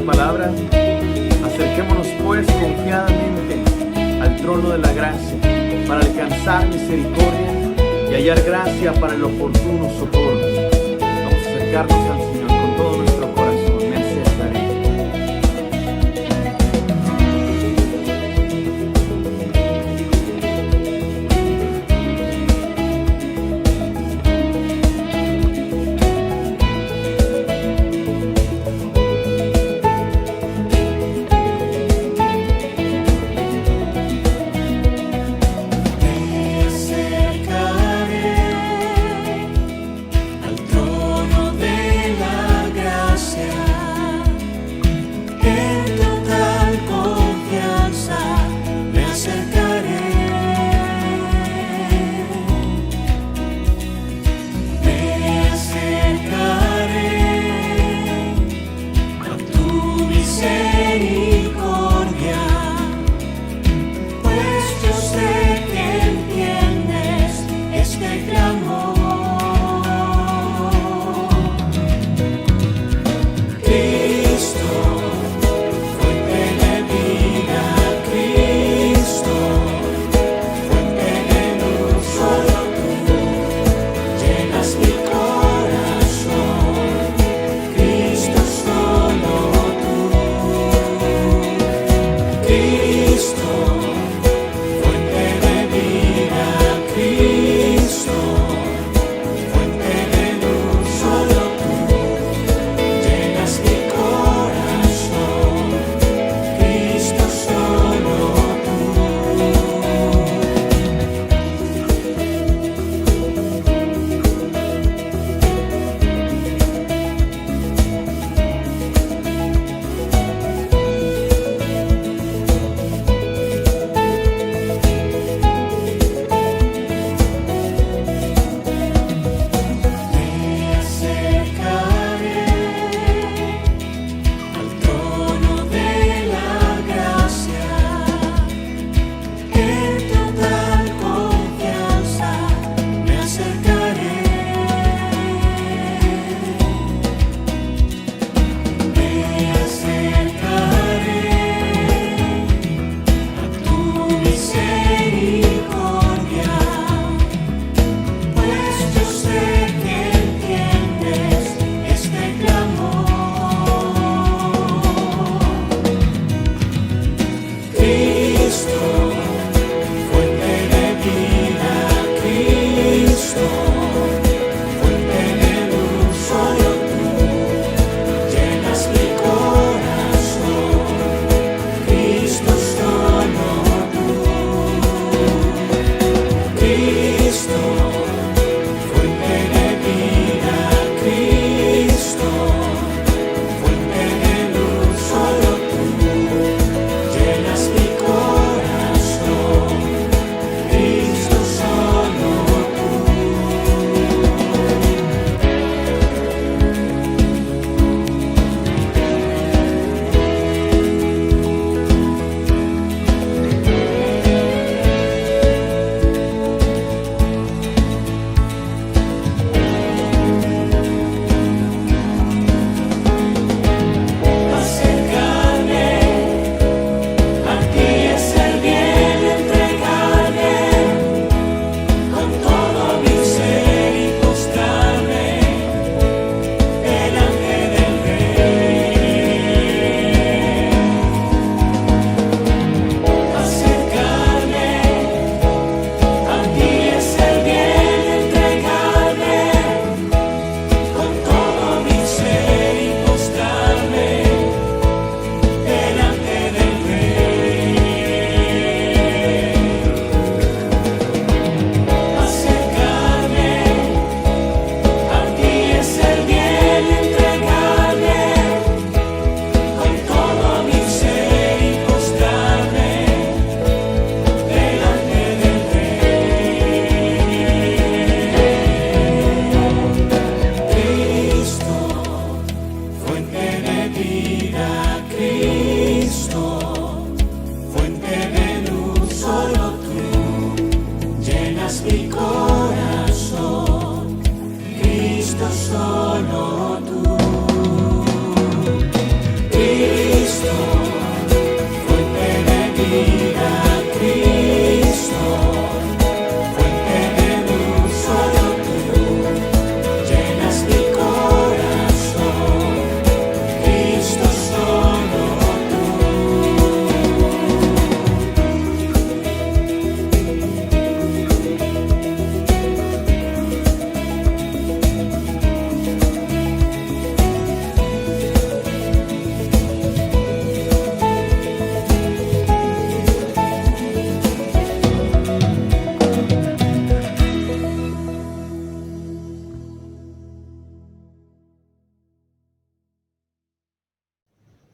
palabra. Acerquémonos pues confiadamente al trono de la gracia para alcanzar misericordia y hallar gracia para el oportuno socorro. Vamos a acercarnos al Señor con todo nuestro corazón. Merced daré.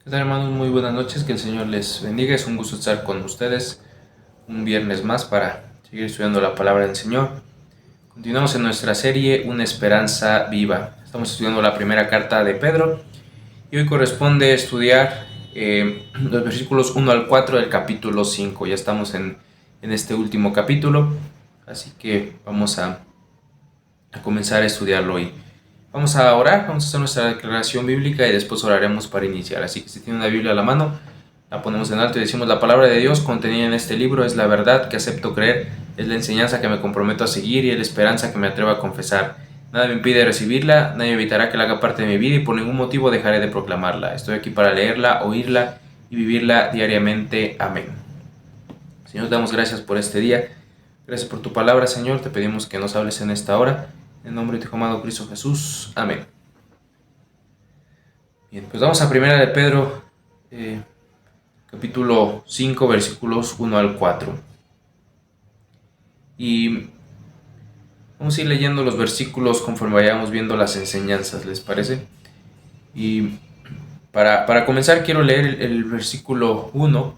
¿Qué tal, hermanos? Muy buenas noches, que el Señor les bendiga. Es un gusto estar con ustedes un viernes más para seguir estudiando la palabra del Señor. Continuamos en nuestra serie Una Esperanza Viva. Estamos estudiando la primera carta de Pedro y hoy corresponde estudiar los versículos 1 al 4 del capítulo 5. Ya estamos en este último capítulo, así que vamos a comenzar a estudiarlo hoy. Vamos a orar, vamos a hacer nuestra declaración bíblica y después oraremos para iniciar. Así que si tiene una Biblia a la mano, la ponemos en alto y decimos: la palabra de Dios contenida en este libro es la verdad que acepto creer, es la enseñanza que me comprometo a seguir y es la esperanza que me atrevo a confesar. Nada me impide recibirla, nadie evitará que la haga parte de mi vida y por ningún motivo dejaré de proclamarla. Estoy aquí para leerla, oírla y vivirla diariamente. Amén. Señor, te damos gracias por este día. Gracias por tu palabra, Señor. Te pedimos que nos hables en esta hora. En nombre de tu amado Cristo Jesús. Amén. Bien, pues vamos a primera de Pedro, capítulo 5, versículos 1 al 4. Y vamos a ir leyendo los versículos conforme vayamos viendo las enseñanzas, ¿les parece? Y para comenzar quiero leer el versículo 1,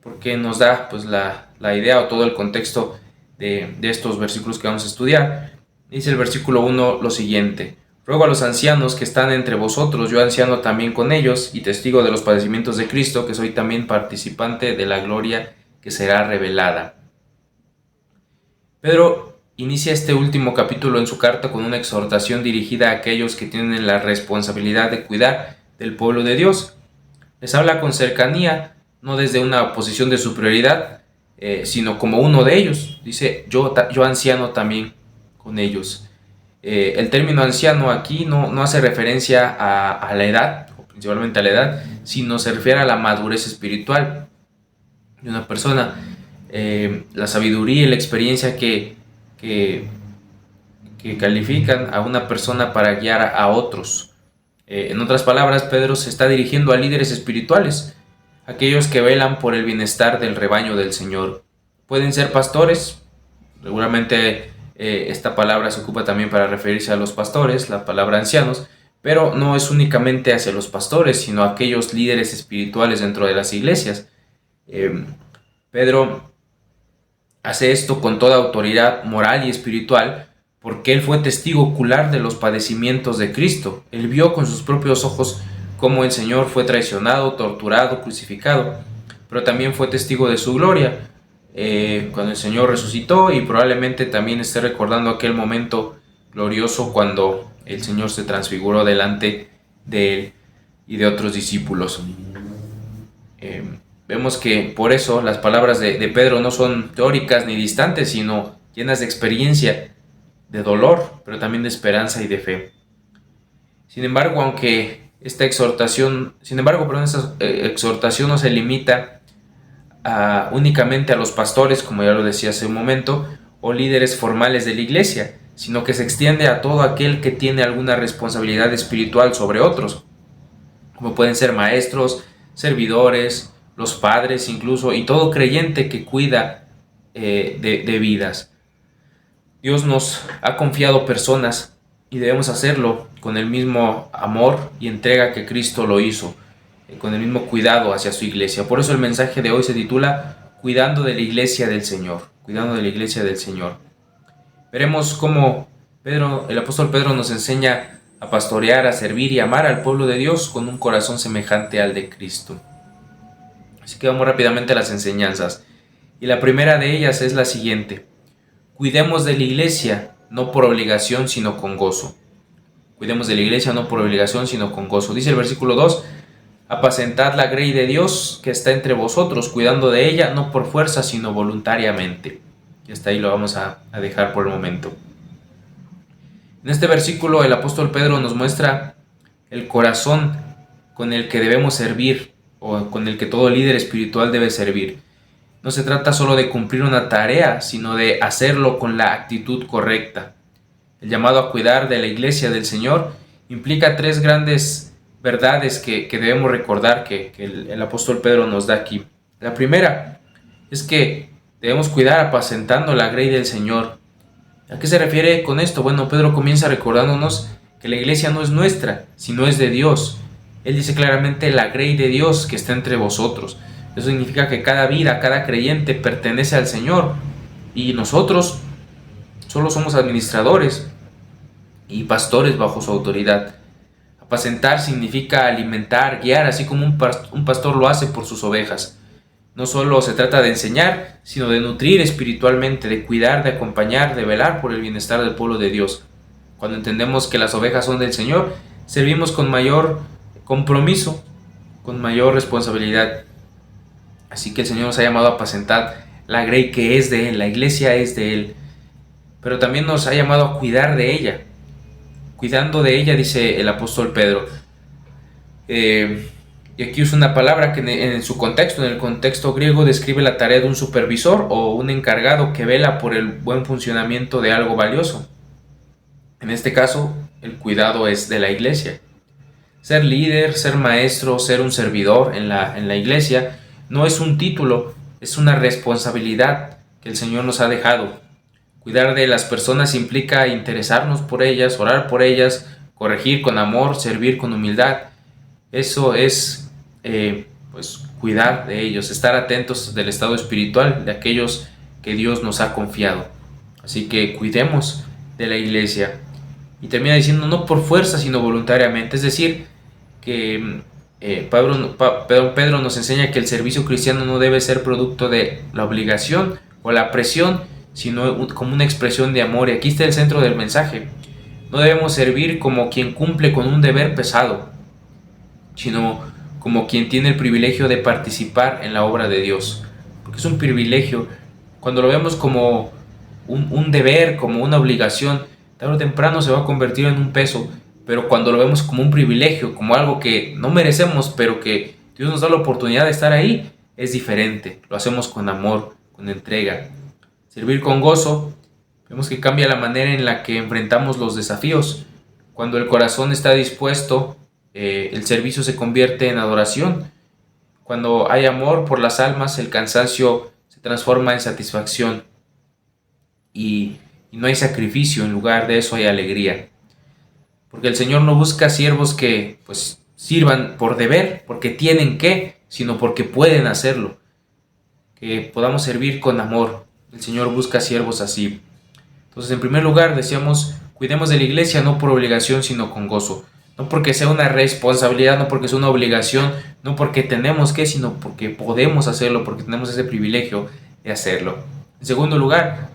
porque nos da pues la idea o todo el contexto de estos versículos que vamos a estudiar. Dice el versículo 1 lo siguiente: ruego a los ancianos que están entre vosotros, yo anciano también con ellos, y testigo de los padecimientos de Cristo, que soy también participante de la gloria que será revelada. Pedro inicia este último capítulo en su carta con una exhortación dirigida a aquellos que tienen la responsabilidad de cuidar del pueblo de Dios. Les habla con cercanía, no desde una posición de superioridad, sino como uno de ellos. Dice: yo anciano también con ellos. El término anciano aquí no hace referencia a la edad, o principalmente a la edad, sino se refiere a la madurez espiritual de una persona, la sabiduría y la experiencia que califican a una persona para guiar a otros. En otras palabras, Pedro se está dirigiendo a líderes espirituales, aquellos que velan por el bienestar del rebaño del Señor. Pueden ser pastores, seguramente esta palabra se ocupa también para referirse a los pastores, la palabra ancianos, pero no es únicamente hacia los pastores, sino a aquellos líderes espirituales dentro de las iglesias. Pedro hace esto con toda autoridad moral y espiritual, porque él fue testigo ocular de los padecimientos de Cristo. Él vio con sus propios ojos cómo el Señor fue traicionado, torturado, crucificado, pero también fue testigo de su gloria, cuando el Señor resucitó, y probablemente también esté recordando aquel momento glorioso cuando el Señor se transfiguró delante de él y de otros discípulos. Vemos que por eso las palabras de Pedro no son teóricas ni distantes, sino llenas de experiencia, de dolor, pero también de esperanza y de fe. Sin embargo, esta exhortación no se limita únicamente a los pastores, como ya lo decía hace un momento, o líderes formales de la iglesia, sino que se extiende a todo aquel que tiene alguna responsabilidad espiritual sobre otros, como pueden ser maestros, servidores, los padres incluso, y todo creyente que cuida de vidas. Dios nos ha confiado personas y debemos hacerlo con el mismo amor y entrega que Cristo lo hizo, con el mismo cuidado hacia su iglesia. Por eso el mensaje de hoy se titula Cuidando de la iglesia del Señor. Cuidando de la iglesia del Señor. Veremos cómo el apóstol Pedro nos enseña a pastorear, a servir y amar al pueblo de Dios con un corazón semejante al de Cristo. Así que vamos rápidamente a las enseñanzas. Y la primera de ellas es la siguiente: cuidemos de la iglesia, no por obligación, sino con gozo. Cuidemos de la iglesia, no por obligación, sino con gozo. Dice el versículo 2: apacentad la grey de Dios que está entre vosotros, cuidando de ella, no por fuerza, sino voluntariamente. Y hasta ahí lo vamos a dejar por el momento. En este versículo el apóstol Pedro nos muestra el corazón con el que debemos servir, o con el que todo líder espiritual debe servir. No se trata solo de cumplir una tarea, sino de hacerlo con la actitud correcta. El llamado a cuidar de la iglesia del Señor implica tres grandes verdades que debemos recordar que el apóstol Pedro nos da aquí. La primera es que debemos cuidar apacentando la grey del Señor. ¿A qué se refiere con esto? Bueno, Pedro comienza recordándonos que la iglesia no es nuestra, sino es de Dios. Él dice claramente la grey de Dios que está entre vosotros. Eso significa que cada vida, cada creyente pertenece al Señor y nosotros solo somos administradores y pastores bajo su autoridad. Apacentar significa alimentar, guiar, así como un pastor lo hace por sus ovejas. No solo se trata de enseñar, sino de nutrir espiritualmente, de cuidar, de acompañar, de velar por el bienestar del pueblo de Dios. Cuando entendemos que las ovejas son del Señor, servimos con mayor compromiso, con mayor responsabilidad. Así que el Señor nos ha llamado a apacentar la grey que es de Él, la iglesia es de Él, pero también nos ha llamado a cuidar de ella. Cuidando de ella, dice el apóstol Pedro. Y aquí usa una palabra que en el contexto griego, describe la tarea de un supervisor o un encargado que vela por el buen funcionamiento de algo valioso. En este caso, el cuidado es de la iglesia. Ser líder, ser maestro, ser un servidor en la iglesia no es un título, es una responsabilidad que el Señor nos ha dejado. Cuidar de las personas implica interesarnos por ellas, orar por ellas, corregir con amor, servir con humildad. Eso es cuidar de ellos, estar atentos del estado espiritual de aquellos que Dios nos ha confiado. Así que cuidemos de la iglesia. Y termina diciendo no por fuerza, sino voluntariamente. Es decir, que Pedro nos enseña que el servicio cristiano no debe ser producto de la obligación o la presión, sino como una expresión de amor. Y aquí está el centro del mensaje. No debemos servir como quien cumple con un deber pesado, sino como quien tiene el privilegio de participar en la obra de Dios. Porque es un privilegio. Cuando lo vemos como un deber, como una obligación, tarde o temprano se va a convertir en un peso. Pero cuando lo vemos como un privilegio, como algo que no merecemos, pero que Dios nos da la oportunidad de estar ahí, es diferente. Lo hacemos con amor, con entrega. Servir con gozo, vemos que cambia la manera en la que enfrentamos los desafíos. Cuando el corazón está dispuesto, el servicio se convierte en adoración. Cuando hay amor por las almas, el cansancio se transforma en satisfacción. Y no hay sacrificio, en lugar de eso hay alegría. Porque el Señor no busca siervos que sirvan por deber, porque tienen que, sino porque pueden hacerlo. Que podamos servir con amor. El Señor busca siervos así. Entonces, en primer lugar, decíamos, cuidemos de la iglesia no por obligación, sino con gozo. No porque sea una responsabilidad, no porque sea una obligación, no porque tenemos que, sino porque podemos hacerlo, porque tenemos ese privilegio de hacerlo. En segundo lugar,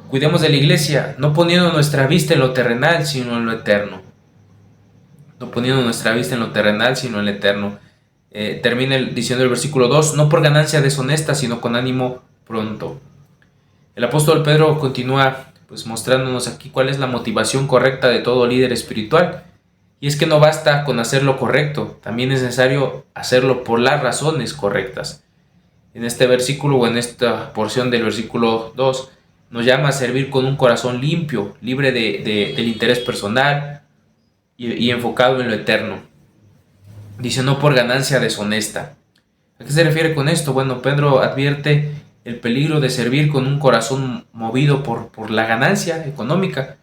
cuidemos de la iglesia no poniendo nuestra vista en lo terrenal, sino en lo eterno. No poniendo nuestra vista en lo terrenal, sino en lo eterno. Termina diciendo el versículo 2, no por ganancia deshonesta, sino con ánimo pronto. El apóstol Pedro continúa mostrándonos aquí cuál es la motivación correcta de todo líder espiritual. Y es que no basta con hacer lo correcto, también es necesario hacerlo por las razones correctas. En este versículo o en esta porción del versículo 2 nos llama a servir con un corazón limpio, libre del interés personal y enfocado en lo eterno. Dice no por ganancia deshonesta. ¿A qué se refiere con esto? Bueno, Pedro advierte el peligro de servir con un corazón movido por la ganancia económica,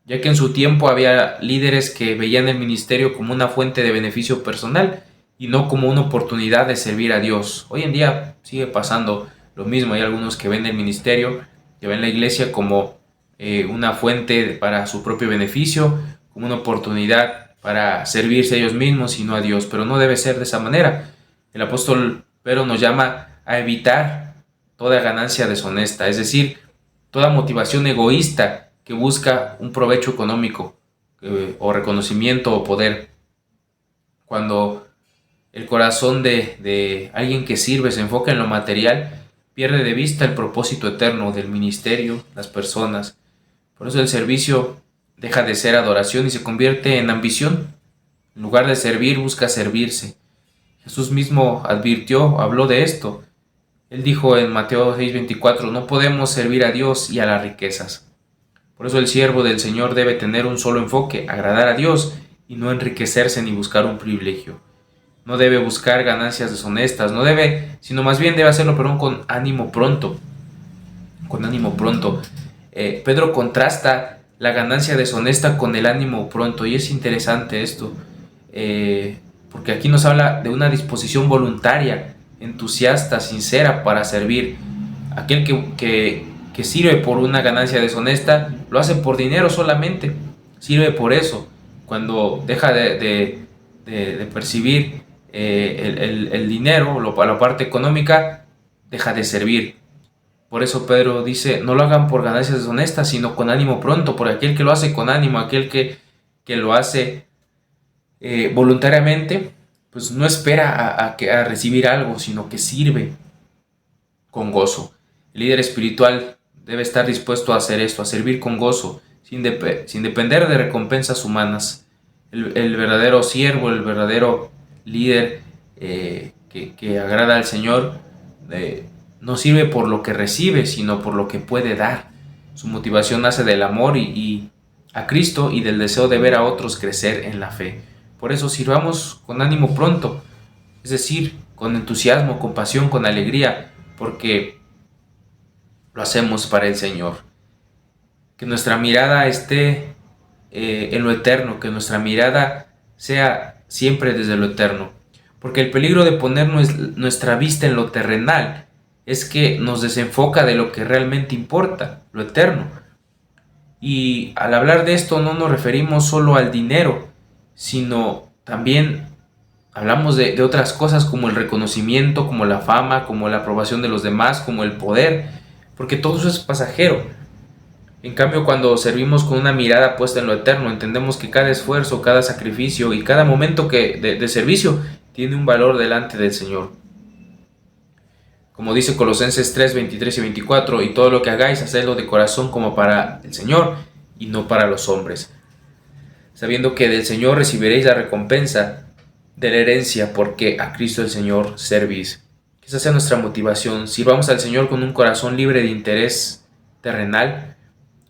ya que en su tiempo había líderes que veían el ministerio como una fuente de beneficio personal y no como una oportunidad de servir a Dios. Hoy en día sigue pasando lo mismo. Hay algunos que ven el ministerio, que ven la iglesia como una fuente para su propio beneficio, como una oportunidad para servirse a ellos mismos y no a Dios. Pero no debe ser de esa manera. El apóstol Pedro nos llama a evitar toda ganancia deshonesta, es decir, toda motivación egoísta que busca un provecho económico o reconocimiento o poder. Cuando el corazón de alguien que sirve se enfoca en lo material, pierde de vista el propósito eterno del ministerio, las personas. Por eso el servicio deja de ser adoración y se convierte en ambición. En lugar de servir, busca servirse. Jesús mismo habló de esto. Él dijo en Mateo 6:24, no podemos servir a Dios y a las riquezas. Por eso el siervo del Señor debe tener un solo enfoque, agradar a Dios y no enriquecerse ni buscar un privilegio. No debe buscar ganancias deshonestas, sino más bien debe hacerlo, con ánimo pronto. Con ánimo pronto. Pedro contrasta la ganancia deshonesta con el ánimo pronto, y es interesante esto, porque aquí nos habla de una disposición voluntaria, entusiasta, sincera para servir. Aquel que sirve por una ganancia deshonesta lo hace por dinero solamente, sirve por eso. Cuando deja de percibir el dinero, la parte económica, deja de servir. Por eso Pedro dice, no lo hagan por ganancias deshonestas, sino con ánimo pronto, por aquel que lo hace con ánimo, aquel que lo hace voluntariamente, pues no espera a recibir algo, sino que sirve con gozo. El líder espiritual debe estar dispuesto a hacer esto, a servir con gozo, sin depender de recompensas humanas. El verdadero siervo, el verdadero líder que agrada al Señor, no sirve por lo que recibe, sino por lo que puede dar. Su motivación nace del amor y a Cristo y del deseo de ver a otros crecer en la fe. Por eso sirvamos con ánimo pronto, es decir, con entusiasmo, con pasión, con alegría, porque lo hacemos para el Señor. Que nuestra mirada esté en lo eterno, que nuestra mirada sea siempre desde lo eterno, porque el peligro de poner nuestra vista en lo terrenal es que nos desenfoca de lo que realmente importa, lo eterno. Y al hablar de esto no nos referimos solo al dinero, sino también hablamos de otras cosas como el reconocimiento, como la fama, como la aprobación de los demás, como el poder, porque todo eso es pasajero. En cambio, cuando servimos con una mirada puesta en lo eterno, entendemos que cada esfuerzo, cada sacrificio y cada momento de servicio tiene un valor delante del Señor. Como dice Colosenses 3, 23 y 24, y todo lo que hagáis, hacedlo de corazón como para el Señor y no para los hombres, sabiendo que del Señor recibiréis la recompensa de la herencia, porque a Cristo el Señor servís. Que esa sea nuestra motivación, sirvamos al Señor con un corazón libre de interés terrenal.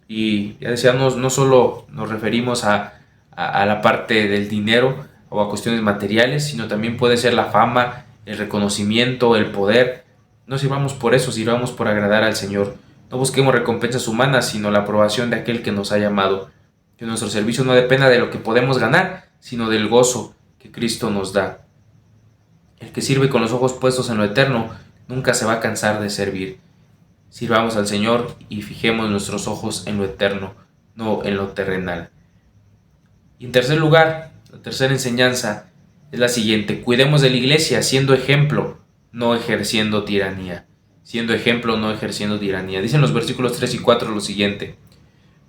Y ya decíamos, no solo nos referimos a la parte del dinero o a cuestiones materiales, sino también puede ser la fama, el reconocimiento, el poder. No sirvamos por eso, sirvamos por agradar al Señor. No busquemos recompensas humanas, sino la aprobación de aquel que nos ha llamado. Que nuestro servicio no dependa de lo que podemos ganar, sino del gozo que Cristo nos da. El que sirve con los ojos puestos en lo eterno nunca se va a cansar de servir. Sirvamos al Señor y fijemos nuestros ojos en lo eterno, no en lo terrenal. Y en tercer lugar, la tercera enseñanza es la siguiente: cuidemos de la iglesia siendo ejemplo, no ejerciendo tiranía. Siendo ejemplo, no ejerciendo tiranía. Dicen los versículos 3 y 4 lo siguiente: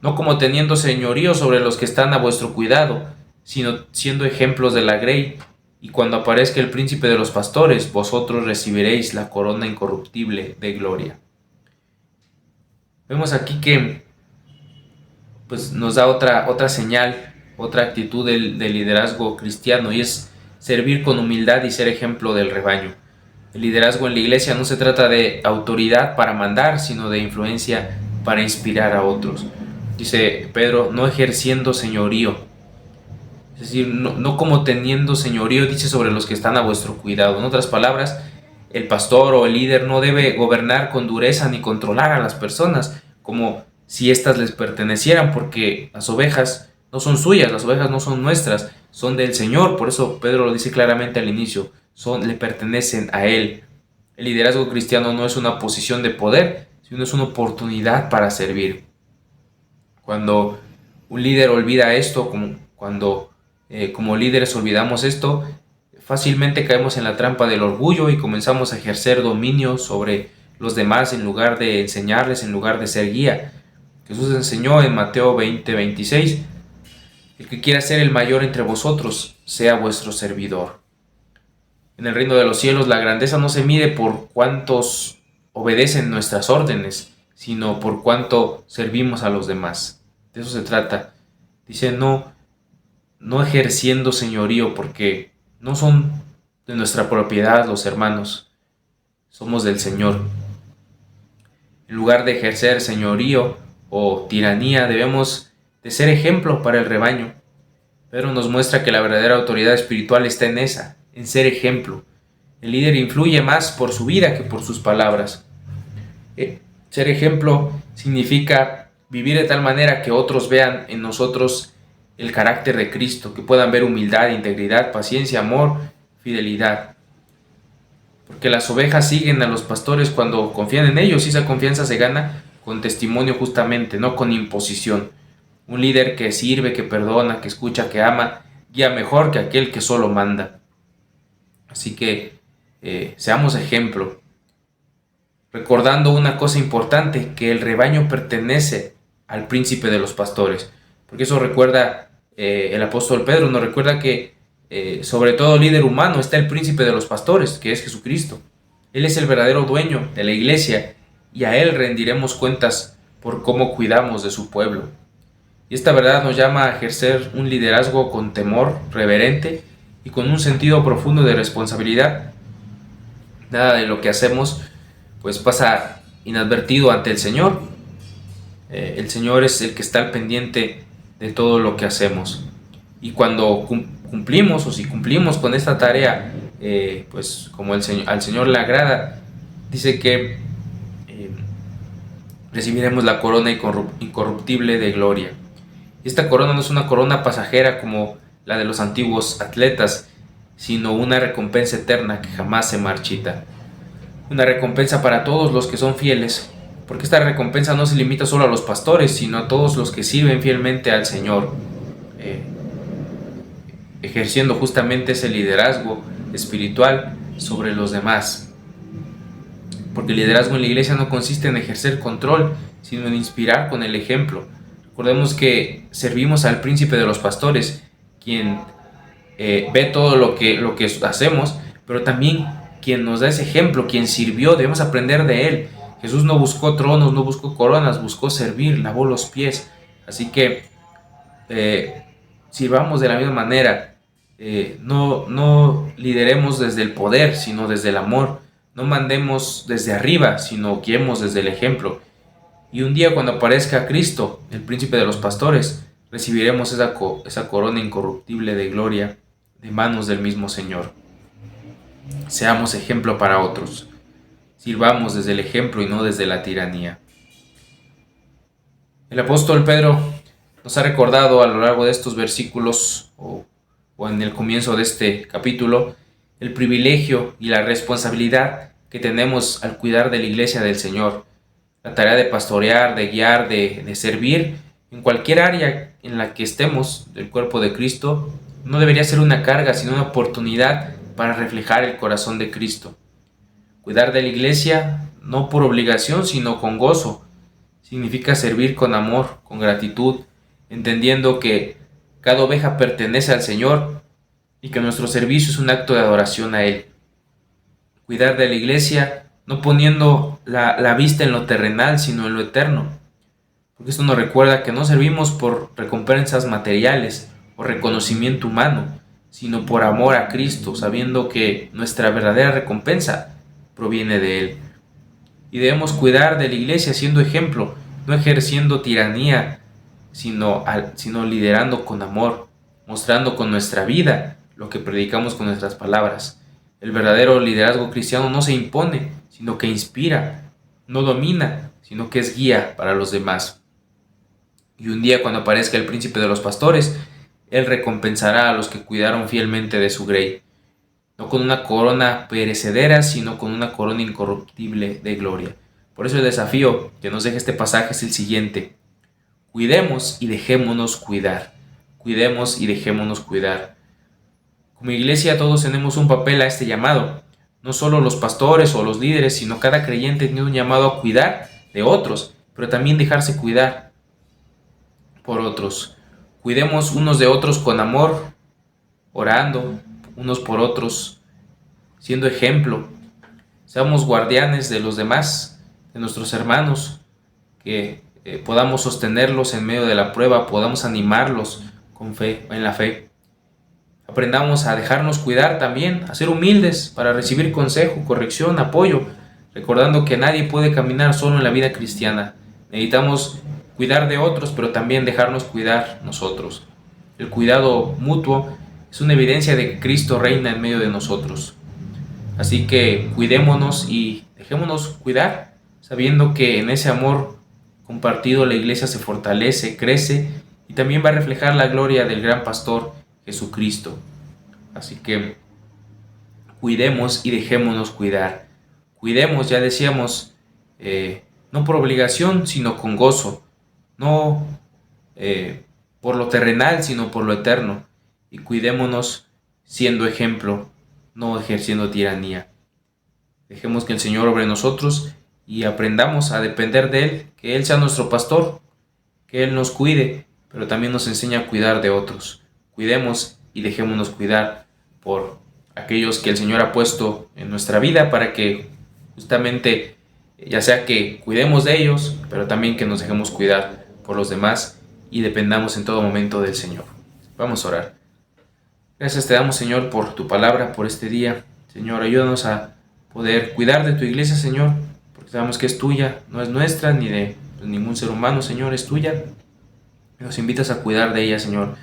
no como teniendo señorío sobre los que están a vuestro cuidado, sino siendo ejemplos de la grey, y cuando aparezca el príncipe de los pastores, vosotros recibiréis la corona incorruptible de gloria. Vemos aquí que pues, nos da otra señal, otra actitud del liderazgo cristiano, y es servir con humildad y ser ejemplo del rebaño. El liderazgo en la iglesia no se trata de autoridad para mandar, sino de influencia para inspirar a otros. Dice Pedro, no ejerciendo señorío. Es decir, no como teniendo señorío, dice, sobre los que están a vuestro cuidado. En otras palabras, el pastor o el líder no debe gobernar con dureza ni controlar a las personas como si éstas les pertenecieran, porque las ovejas no son suyas, las ovejas no son nuestras, son del Señor. Por eso Pedro lo dice claramente al inicio, le pertenecen a Él. El liderazgo cristiano no es una posición de poder, sino es una oportunidad para servir. Cuando un líder olvida esto, cuando como líderes olvidamos esto, fácilmente caemos en la trampa del orgullo y comenzamos a ejercer dominio sobre los demás en lugar de enseñarles, en lugar de ser guía. Jesús enseñó en Mateo 20:26, el que quiera ser el mayor entre vosotros, sea vuestro servidor. En el reino de los cielos la grandeza no se mide por cuántos obedecen nuestras órdenes, sino por cuánto servimos a los demás. De eso se trata. Dice, no ejerciendo señorío, porque no son de nuestra propiedad los hermanos, somos del Señor. En lugar de ejercer señorío o tiranía, debemos de ser ejemplo para el rebaño. Pedro nos muestra que la verdadera autoridad espiritual está en ser ejemplo. El líder influye más por su vida que por sus palabras. Ser ejemplo significa vivir de tal manera que otros vean en nosotros el carácter de Cristo, que puedan ver humildad, integridad, paciencia, amor, fidelidad. Porque las ovejas siguen a los pastores cuando confían en ellos, y esa confianza se gana con testimonio justamente, no con imposición. Un líder que sirve, que perdona, que escucha, que ama, guía mejor que aquel que solo manda. Así que seamos ejemplo. Recordando una cosa importante, que el rebaño pertenece al príncipe de los pastores. Porque eso recuerda el apóstol Pedro, nos recuerda que sobre todo líder humano está el príncipe de los pastores, que es Jesucristo. Él es el verdadero dueño de la iglesia y a Él rendiremos cuentas por cómo cuidamos de su pueblo. Y esta verdad nos llama a ejercer un liderazgo con temor reverente y con un sentido profundo de responsabilidad. Nada de lo que hacemos pues pasa inadvertido ante el Señor. El Señor es el que está al pendiente de todo lo que hacemos. Y cuando cumplimos, o si cumplimos con esta tarea, pues como al Señor le agrada, dice que recibiremos la corona incorruptible de gloria. Y esta corona no es una corona pasajera como la de los antiguos atletas, sino una recompensa eterna que jamás se marchita. Una recompensa para todos los que son fieles, porque esta recompensa no se limita solo a los pastores, sino a todos los que sirven fielmente al Señor, ejerciendo justamente ese liderazgo espiritual sobre los demás. Porque el liderazgo en la iglesia no consiste en ejercer control, sino en inspirar con el ejemplo. Recordemos que servimos al príncipe de los pastores, quien ve todo lo que hacemos, pero también quien nos da ese ejemplo, quien sirvió, debemos aprender de él. Jesús no buscó tronos, no buscó coronas, buscó servir, lavó los pies. Así que sirvamos de la misma manera. No lideremos desde el poder, sino desde el amor. No mandemos desde arriba, sino guiemos desde el ejemplo. Y un día, cuando aparezca Cristo, el príncipe de los pastores, recibiremos esa corona incorruptible de gloria de manos del mismo Señor. Seamos ejemplo para otros. Sirvamos desde el ejemplo y no desde la tiranía. El apóstol Pedro nos ha recordado a lo largo de estos versículos o en el comienzo de este capítulo el privilegio y la responsabilidad que tenemos al cuidar de la iglesia del Señor. La tarea de pastorear, de guiar, de servir en cualquier área en la que estemos del cuerpo de Cristo no debería ser una carga, sino una oportunidad para reflejar el corazón de Cristo. Cuidar de la iglesia no por obligación, sino con gozo. Significa servir con amor, con gratitud, entendiendo que cada oveja pertenece al Señor y que nuestro servicio es un acto de adoración a Él. Cuidar de la iglesia no poniendo la vista en lo terrenal, sino en lo eterno. Porque esto nos recuerda que no servimos por recompensas materiales o reconocimiento humano, sino por amor a Cristo, sabiendo que nuestra verdadera recompensa proviene de Él. Y debemos cuidar de la iglesia siendo ejemplo, no ejerciendo tiranía, sino liderando con amor, mostrando con nuestra vida lo que predicamos con nuestras palabras. El verdadero liderazgo cristiano no se impone, sino que inspira, no domina, sino que es guía para los demás. Y un día, cuando aparezca el príncipe de los pastores, Él recompensará a los que cuidaron fielmente de su grey, no con una corona perecedera, sino con una corona incorruptible de gloria. Por eso el desafío que nos deja este pasaje es el siguiente: cuidemos y dejémonos cuidar. Cuidemos y dejémonos cuidar. Como iglesia todos tenemos un papel a este llamado. No solo los pastores o los líderes, sino cada creyente tiene un llamado a cuidar de otros, pero también dejarse cuidar por otros. Cuidemos unos de otros con amor, orando unos por otros, siendo ejemplo. Seamos guardianes de los demás, de nuestros hermanos, que podamos sostenerlos en medio de la prueba, podamos animarlos con fe, en la fe. Aprendamos a dejarnos cuidar también, a ser humildes para recibir consejo, corrección, apoyo, recordando que nadie puede caminar solo en la vida cristiana. Necesitamos cuidar de otros, pero también dejarnos cuidar nosotros. El cuidado mutuo es una evidencia de que Cristo reina en medio de nosotros. Así que cuidémonos y dejémonos cuidar, sabiendo que en ese amor compartido la iglesia se fortalece, crece y también va a reflejar la gloria del gran pastor Jesucristo. Así que cuidemos y dejémonos cuidar. Cuidemos, ya decíamos, no por obligación, sino con gozo. No por lo terrenal, sino por lo eterno. Y cuidémonos siendo ejemplo, no ejerciendo tiranía. Dejemos que el Señor obre en nosotros y aprendamos a depender de Él, que Él sea nuestro pastor, que Él nos cuide, pero también nos enseña a cuidar de otros. Cuidemos y dejémonos cuidar por aquellos que el Señor ha puesto en nuestra vida para que justamente, ya sea que cuidemos de ellos, pero también que nos dejemos cuidar por los demás y dependamos en todo momento del Señor. Vamos a orar. Gracias te damos, Señor, por tu palabra, por este día. Señor, ayúdanos a poder cuidar de tu iglesia, Señor, porque sabemos que es tuya, no es nuestra ni de ningún ser humano, Señor, es tuya. Nos invitas a cuidar de ella, Señor.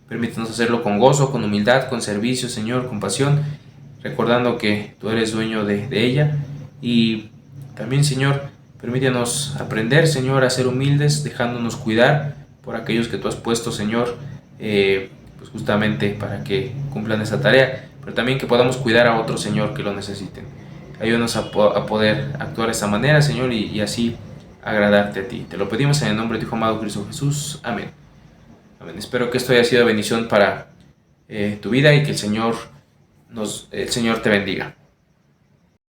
Permítenos hacerlo con gozo, con humildad, con servicio, Señor, con pasión, recordando que tú eres dueño de ella. Y también, Señor, permítenos aprender, Señor, a ser humildes, dejándonos cuidar por aquellos que tú has puesto, Señor, pues justamente para que cumplan esa tarea, pero también que podamos cuidar a otros, Señor, que lo necesiten. Ayúdanos a poder actuar de esa manera, Señor, y así agradarte a ti. Te lo pedimos en el nombre de tu Hijo amado Cristo Jesús. Amén. Amén. Espero que esto haya sido bendición para tu vida y que el Señor te bendiga.